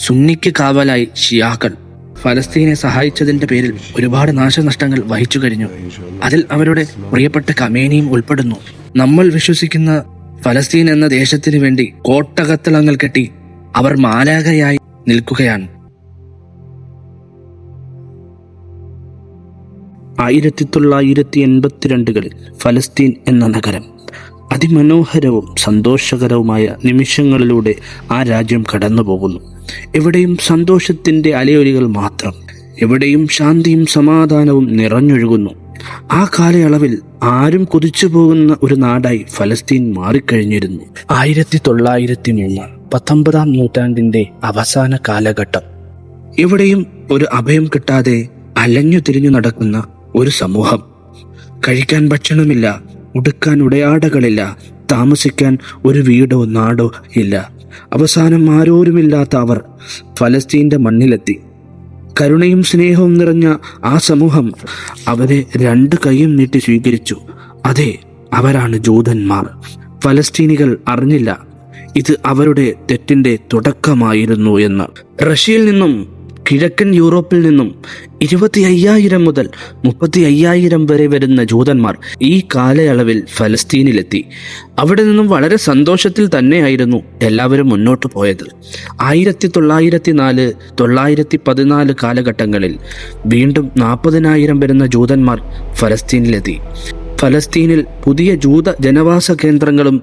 സുന്നിക്ക് കാവലായി ഷിയാക്കൾ ഫലസ്തീനെ സഹായിച്ചതിന്റെ പേരിൽ ഒരുപാട് നാശനഷ്ടങ്ങൾ വഹിച്ചു കഴിഞ്ഞു. അതിൽ അവരുടെ പ്രിയപ്പെട്ട ഖമേനിയും ഉൾപ്പെടുന്നു. നമ്മൾ വിശ്വസിക്കുന്ന ഫലസ്തീൻ എന്ന ദേശത്തിനു വേണ്ടി കോട്ടകത്തളങ്ങൾ കെട്ടി അവർ മാലാഖയായി നിൽക്കുകയാണ്. 1982 ഫലസ്തീൻ എന്ന നഗരം അതിമനോഹരവും സന്തോഷകരവുമായ നിമിഷങ്ങളിലൂടെ ആ രാജ്യം കടന്നു പോകുന്നു. എവിടെയും സന്തോഷത്തിന്റെ അലയൊലികൾ മാത്രം, എവിടെയും ശാന്തിയും സമാധാനവും നിറഞ്ഞൊഴുകുന്നു. ആ കാലയളവിൽ ആരും കൊതിച്ചു പോകുന്ന ഒരു നാടായി ഫലസ്തീൻ മാറിക്കഴിഞ്ഞിരുന്നു. 1903 19ാം നൂറ്റാണ്ടിന്റെ അവസാന കാലഘട്ടം. എവിടെയും ഒരു അഭയം കിട്ടാതെ അലഞ്ഞു തിരിഞ്ഞു നടക്കുന്ന ഒരു സമൂഹം. കഴിക്കാൻ ഭക്ഷണമില്ല, ഉടുക്കാൻ ഉടയാടകളില്ല, താമസിക്കാൻ ഒരു വീടോ നാടോ ഇല്ല. അവസാനം ആരോരുമില്ലാത്ത അവർ ഫലസ്തീന്റെ മണ്ണിലെത്തി. കരുണയും സ്നേഹവും നിറഞ്ഞ ആ സമൂഹം അവരെ 2 കൈയും നീട്ടി സ്വീകരിച്ചു. അതെ, അവരാണ് ജൂതന്മാർ. ഫലസ്തീനികൾ അറിഞ്ഞില്ല ഇത് അവരുടെ തെറ്റിന്റെ തുടക്കമായിരുന്നു എന്ന്. റഷ്യയിൽ നിന്നും കിഴക്കൻ യൂറോപ്പിൽ നിന്നും 25,000 മുതൽ 35,000 വരെ വരുന്ന ജൂതന്മാർ ഈ കാലയളവിൽ ഫലസ്തീനിലെത്തി. അവിടെ നിന്നും വളരെ സന്തോഷത്തിൽ തന്നെയായിരുന്നു എല്ലാവരും മുന്നോട്ട് പോയത്. 1904 1914 കാലഘട്ടങ്ങളിൽ വീണ്ടും 40,000 വരുന്ന ജൂതന്മാർ ഫലസ്തീനിലെത്തി. ഫലസ്തീനിൽ പുതിയ ജൂത ജനവാസ കേന്ദ്രങ്ങളും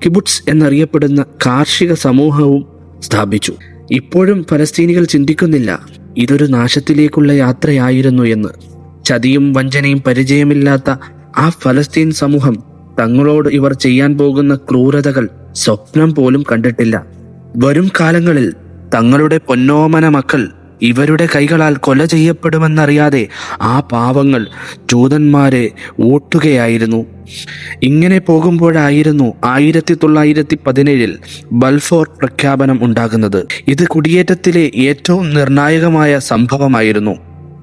കിബുട്സ് എന്നറിയപ്പെടുന്ന കാർഷിക സമൂഹവും സ്ഥാപിച്ചു. ഇപ്പോഴും ഫലസ്തീനികൾ ചിന്തിക്കുന്നില്ല ഇതൊരു നാശത്തിലേക്കുള്ള യാത്രയായിരുന്നു എന്ന്. ചതിയും വഞ്ചനയും പരിചയമില്ലാത്ത ആ ഫലസ്തീൻ സമൂഹം തങ്ങളോട് ഇവർ ചെയ്യാൻ പോകുന്ന ക്രൂരതകൾ സ്വപ്നം പോലും കണ്ടിട്ടില്ല. വരും കാലങ്ങളിൽ തങ്ങളുടെ പൊന്നോമന മക്കൾ ഇവരുടെ കൈകളാൽ കൊല ചെയ്യപ്പെടുമെന്നറിയാതെ ആ പാവങ്ങൾ ജൂതന്മാരെ ഊട്ടുകയായിരുന്നു. ഇങ്ങനെ പോകുമ്പോഴായിരുന്നു 1917 ബൽഫോർ പ്രഖ്യാപനം ഉണ്ടാകുന്നത്. ഇത് കുടിയേറ്റത്തിലെ ഏറ്റവും നിർണായകമായ സംഭവമായിരുന്നു.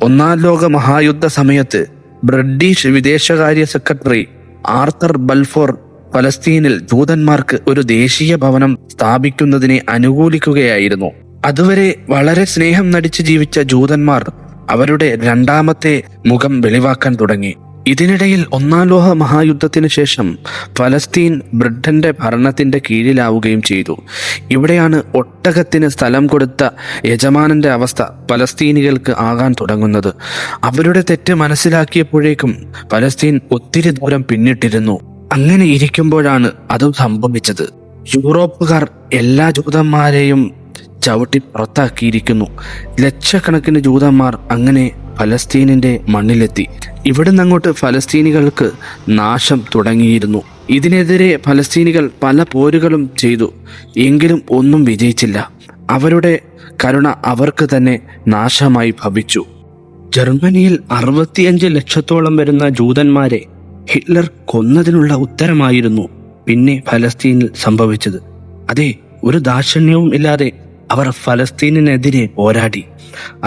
1-ാം ലോക മഹായുദ്ധ സമയത്ത് ബ്രിട്ടീഷ് വിദേശകാര്യ സെക്രട്ടറി ആർതർ ബൽഫോർ ഫലസ്തീനിൽ ജൂതന്മാർക്ക് ഒരു ദേശീയ ഭവനം സ്ഥാപിക്കുന്നതിനെ അനുകൂലിക്കുകയായിരുന്നു. അതുവരെ വളരെ സ്നേഹം നടിച്ച് ജീവിച്ച ജൂതന്മാർ അവരുടെ 2ാമത്തെ മുഖം വെളിവാക്കാൻ തുടങ്ങി. ഇതിനിടയിൽ 1-ാം ലോക മഹായുദ്ധത്തിന് ശേഷം ഫലസ്തീൻ ബ്രിട്ടന്റെ ഭരണത്തിന്റെ കീഴിലാവുകയും ചെയ്തു. ഇവിടെയാണ് ഒട്ടകത്തിന് സ്ഥലം കൊടുത്ത യജമാനന്റെ അവസ്ഥ ഫലസ്തീനികൾക്ക് ആകാൻ തുടങ്ങുന്നത്. അവരുടെ തെറ്റ് മനസ്സിലാക്കിയപ്പോഴേക്കും ഫലസ്തീൻ ഒത്തിരി ദൂരം പിന്നിട്ടിരുന്നു. അങ്ങനെ ഇരിക്കുമ്പോഴാണ് അത് സംഭവിച്ചത്. യൂറോപ്പുകാർ എല്ലാ ജൂതന്മാരെയും ചവിട്ടി പുറത്താക്കിയിരിക്കുന്നു. ലക്ഷക്കണക്കിന് ജൂതന്മാർ അങ്ങനെ ഫലസ്തീനിന്റെ മണ്ണിലെത്തി. ഇവിടുന്ന് അങ്ങോട്ട് ഫലസ്തീനികൾക്ക് നാശം തുടങ്ങിയിരുന്നു. ഇതിനെതിരെ ഫലസ്തീനികൾ പല പോരുകളും ചെയ്തു. എങ്കിലും ഒന്നും വിജയിച്ചില്ല. അവരുടെ കരുണ അവർക്ക് തന്നെ നാശമായി ഭവിച്ചു. ജർമ്മനിയിൽ 65 ലക്ഷത്തോളം വരുന്ന ജൂതന്മാരെ ഹിറ്റ്ലർ കൊന്നതിനുള്ള ഉത്തരമായിരുന്നു പിന്നെ ഫലസ്തീനിൽ സംഭവിച്ചത്. അതെ, ഒരു ദാക്ഷിണ്യവും ഇല്ലാതെ അവർ ഫലസ്തീനിനെതിരെ പോരാടി.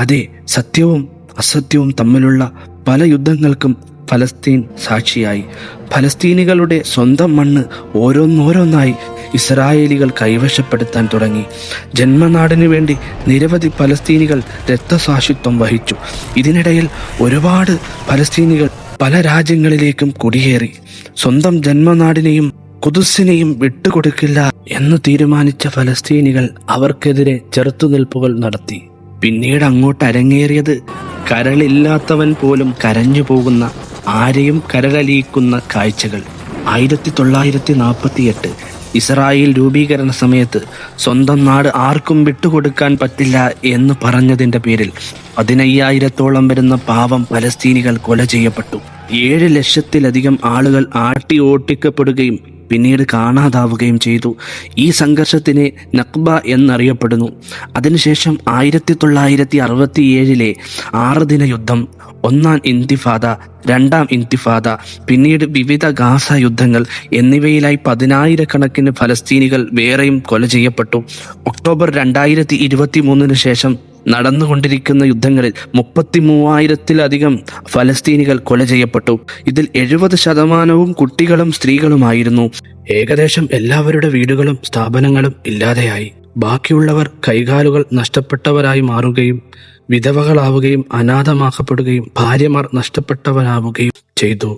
അതെ, സത്യവും അസത്യവും തമ്മിലുള്ള പല യുദ്ധങ്ങൾക്കും ഫലസ്തീൻ സാക്ഷിയായി. ഫലസ്തീനികളുടെ സ്വന്തം മണ്ണ് ഓരോന്നോരോന്നായി ഇസ്രായേലികൾ കൈവശപ്പെടുത്താൻ തുടങ്ങി. ജന്മനാടിനു വേണ്ടി നിരവധി ഫലസ്തീനികൾ രക്തസാക്ഷിത്വം വഹിച്ചു. ഇതിനിടയിൽ ഒരുപാട് ഫലസ്തീനികൾ പല രാജ്യങ്ങളിലേക്കും കുടിയേറി. സ്വന്തം ജന്മനാടിനെയും ഖുദ്സിനെയും വിട്ടുകൊടുക്കില്ല എന്ന് തീരുമാനിച്ച ഫലസ്തീനികൾ അവർക്കെതിരെ ചെറുത്തുനിൽപ്പുകൾ നടത്തി. പിന്നീട് അങ്ങോട്ട് അരങ്ങേറിയത് കരളില്ലാത്തവൻ പോലും കരഞ്ഞു പോകുന്ന, ആരെയും കരളലിയിക്കുന്ന കാഴ്ചകൾ. 1948 ഇസ്രായേൽ രൂപീകരണ സമയത്ത് സ്വന്തം നാട് ആർക്കും വിട്ടുകൊടുക്കാൻ പറ്റില്ല എന്ന് പറഞ്ഞതിന്റെ പേരിൽ 15,000-ഓളം വരുന്ന പാവം ഫലസ്തീനികൾ കൊല ചെയ്യപ്പെട്ടു. 7 ലക്ഷത്തിലധികം ആളുകൾ ആട്ടി ഓട്ടിക്കപ്പെടുകയും പിന്നീട് കാണാതാവുകയും ചെയ്തു. ഈ സംഘർഷത്തിനെ നഖ്ബ എന്നറിയപ്പെടുന്നു. അതിനുശേഷം 1967 6 ദിന യുദ്ധം, 1-ാം ഇൻതിഫാദ, 2-ാം ഇൻതിഫാദ, പിന്നീട് വിവിധ ഗാസ യുദ്ധങ്ങൾ എന്നിവയിലായി 10,000-കണക്കിന് ഫലസ്തീനികൾ വേറെയും കൊല ചെയ്യപ്പെട്ടു. ഒക്ടോബർ 2023 ശേഷം നടന്നുകൊണ്ടിരിക്കുന്ന യുദ്ധങ്ങളിൽ 33,000-ത്തിലധികം ഫലസ്തീനികൾ കൊല ചെയ്യപ്പെട്ടു. ഇതിൽ 70% കുട്ടികളും സ്ത്രീകളുമായിരുന്നു. ഏകദേശം എല്ലാവരുടെ വീടുകളും സ്ഥാപനങ്ങളും ഇല്ലാതെയായി. ബാക്കിയുള്ളവർ കൈകാലുകൾ നഷ്ടപ്പെട്ടവരായി മാറുകയും വിധവകളാവുകയും അനാഥമാക്കപ്പെടുകയും ഭാര്യമാർ നഷ്ടപ്പെട്ടവരാവുകയും ചെയ്തു.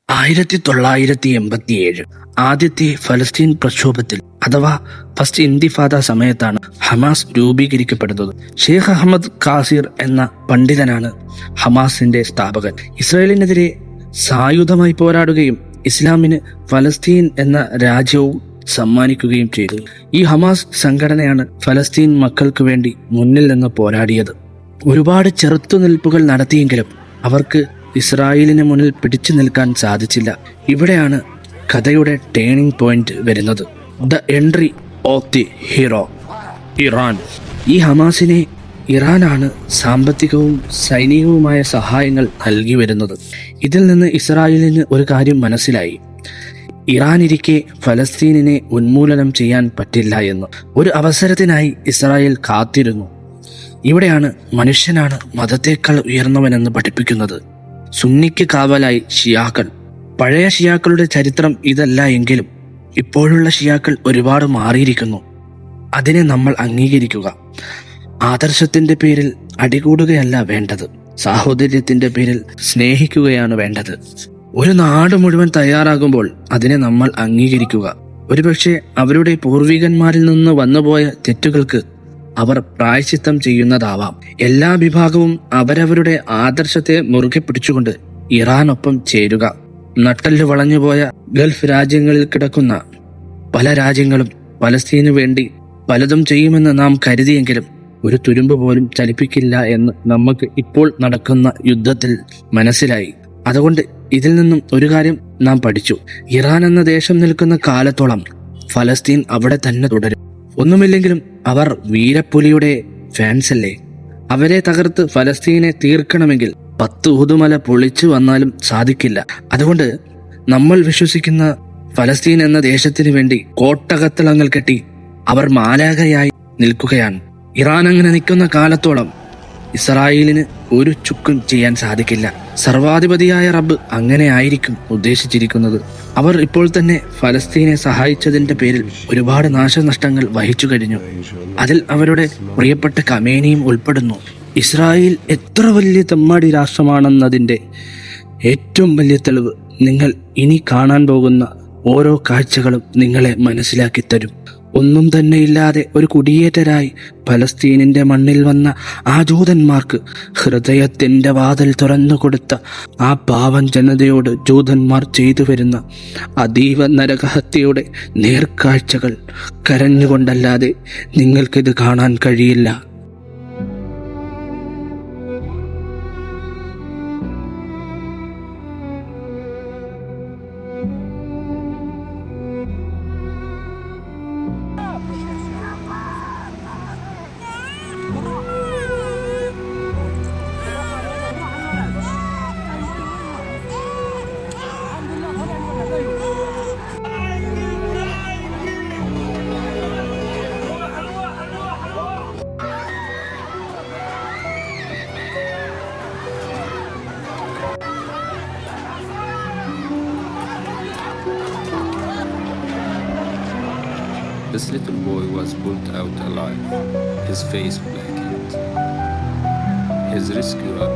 1987 ആദ്യത്തെ ഫലസ്തീൻ പ്രക്ഷോഭത്തിൽ അഥവാ ഫസ്റ്റ് ഇന്തിഫാദ സമയത്താണ് ഹമാസ് രൂപീകരിക്കപ്പെടുന്നത്. ഷെയ്ഖ് അഹമ്മദ് കാസിർ എന്ന പണ്ഡിതനാണ് ഹമാസിന്റെ സ്ഥാപകൻ. ഇസ്രായേലിനെതിരെ സായുധമായി പോരാടുകയും ഇസ്ലാമിന് ഫലസ്തീൻ എന്ന രാജ്യവും സമ്മാനിക്കുകയും ചെയ്തു. ഈ ഹമാസ് സംഘടനയാണ് ഫലസ്തീൻ മക്കൾക്ക് വേണ്ടി മുന്നിൽ നിന്ന് പോരാടിയത്. ഒരുപാട് ചെറുത്തുനിൽപ്പുകൾ നടത്തിയെങ്കിലും അവർക്ക് ഇസ്രായേലിന് മുന്നിൽ പിടിച്ചു നിൽക്കാൻ സാധിച്ചില്ല. ഇവിടെയാണ് കഥയുടെ ടേണിംഗ് പോയിന്റ് വരുന്നത്. The entry of the hero, Iran. ഈ ഹമാസിനെ ഇറാനാണ് സാമ്പത്തികവും സൈനികവുമായ സഹായങ്ങൾ നൽകി വരുന്നത്. ഇതിൽ നിന്ന് ഇസ്രായേലിന് ഒരു കാര്യം മനസ്സിലായി: ഇറാനിരിക്കെ ഫലസ്തീനിനെ ഉന്മൂലനം ചെയ്യാൻ പറ്റില്ല എന്ന്. ഒരു അവസരത്തിനായി ഇസ്രായേൽ കാത്തിരുന്നു. ഇവിടെയാണ് മനുഷ്യനാണ് മതത്തേക്കാൾ ഉയർന്നവനെന്ന് പഠിപ്പിക്കുന്നത്. സുന്നിക്ക് കാവലായി ഷിയാക്കൾ. പഴയ ഷിയാക്കളുടെ ചരിത്രം ഇതല്ല എങ്കിലും ഇപ്പോഴുള്ള ഷിയാക്കൾ ഒരുപാട് മാറിയിരിക്കുന്നു. അതിനെ നമ്മൾ അംഗീകരിക്കുക. ആദർശത്തിന്റെ പേരിൽ അടികൂടുകയല്ല വേണ്ടത്, സാഹോദര്യത്തിന്റെ പേരിൽ സ്നേഹിക്കുകയാണ് വേണ്ടത്. ഒരു നാട് മുഴുവൻ തയ്യാറാകുമ്പോൾ അതിനെ നമ്മൾ അംഗീകരിക്കുക. ഒരുപക്ഷെ അവരുടെ പൂർവികന്മാരിൽ നിന്ന് വന്നുപോയ തെറ്റുകൾക്ക് അവർ പ്രായശ്ചിത്തം ചെയ്യുന്നതാവാം. എല്ലാ വിഭാഗവും അവരവരുടെ ആദർശത്തെ മുറുകെ പിടിച്ചുകൊണ്ട് ഇറാനൊപ്പം ചേരുക. നട്ടല് വളഞ്ഞുപോയ ഗൾഫ് രാജ്യങ്ങളിൽ കിടക്കുന്ന പല രാജ്യങ്ങളും പലസ്തീനു വേണ്ടി പലതും ചെയ്യുമെന്ന് നാം കരുതിയെങ്കിലും ഒരു തുരുമ്പ് പോലും ചലിപ്പിക്കില്ല എന്ന് നമുക്ക് ഇപ്പോൾ നടക്കുന്ന യുദ്ധത്തിൽ മനസ്സിലായി. അതുകൊണ്ട് ഇതിൽ നിന്നും ഒരു കാര്യം നാം പഠിച്ചു: ഇറാൻ എന്ന ദേശം നിൽക്കുന്ന കാലത്തോളം ഫലസ്തീൻ അവിടെ തന്നെ തുടരും. ഒന്നുമില്ലെങ്കിലും അവർ വീരപ്പുലിയുടെ ഫാൻസല്ലേ. അവരെ തകർത്ത് ഫലസ്തീനെ തീർക്കണമെങ്കിൽ 10 ഊതുമല പൊളിച്ചു വന്നാലും സാധിക്കില്ല. അതുകൊണ്ട് നമ്മൾ വിശ്വസിക്കുന്ന ഫലസ്തീൻ എന്ന ദേശത്തിന് വേണ്ടി കോട്ടകത്തളങ്ങൾ കെട്ടി അവർ മാലാഖയായി നിൽക്കുകയാണ്. ഇറാൻ അങ്ങനെ നിൽക്കുന്ന കാലത്തോളം ഇസ്രായേലിന് ഒരു ചുക്കും ചെയ്യാൻ സാധിക്കില്ല. സർവാധിപതിയായ റബ്ബ് അങ്ങനെ ആയിരിക്കും ഉദ്ദേശിച്ചിരിക്കുന്നത്. അവർ ഇപ്പോൾ തന്നെ ഫലസ്തീനെ സഹായിച്ചതിന്റെ പേരിൽ ഒരുപാട് നാശനഷ്ടങ്ങൾ വഹിച്ചു കഴിഞ്ഞു. അതിൽ അവരുടെ പ്രിയപ്പെട്ട ഖമേനിയും ഉൾപ്പെടുന്നു. ഇസ്രായേൽ എത്ര വലിയ തെമ്മാടി രാഷ്ട്രമാണെന്നതിൻ്റെ ഏറ്റവും വലിയ തെളിവ് നിങ്ങൾ ഇനി കാണാൻ പോകുന്ന ഓരോ കാഴ്ചകളും നിങ്ങളെ മനസ്സിലാക്കി തരും. ഒന്നും തന്നെ ഇല്ലാതെ ഒരു കുടിയേറ്റരായി ഫലസ്തീനിന്റെ മണ്ണിൽ വന്ന ആ ജൂതന്മാർക്ക് ഹൃദയത്തിന്റെ വാതിൽ തുറന്നു കൊടുത്ത ആ പാവം ജനതയോട് ജൂതന്മാർ ചെയ്തു വരുന്ന അതീവ നരകഹത്യയുടെ നേർക്കാഴ്ചകൾ കരഞ്ഞുകൊണ്ടല്ലാതെ നിങ്ങൾക്കിത് കാണാൻ കഴിയില്ല. This little boy was pulled out alive, his face blackened. His rescuer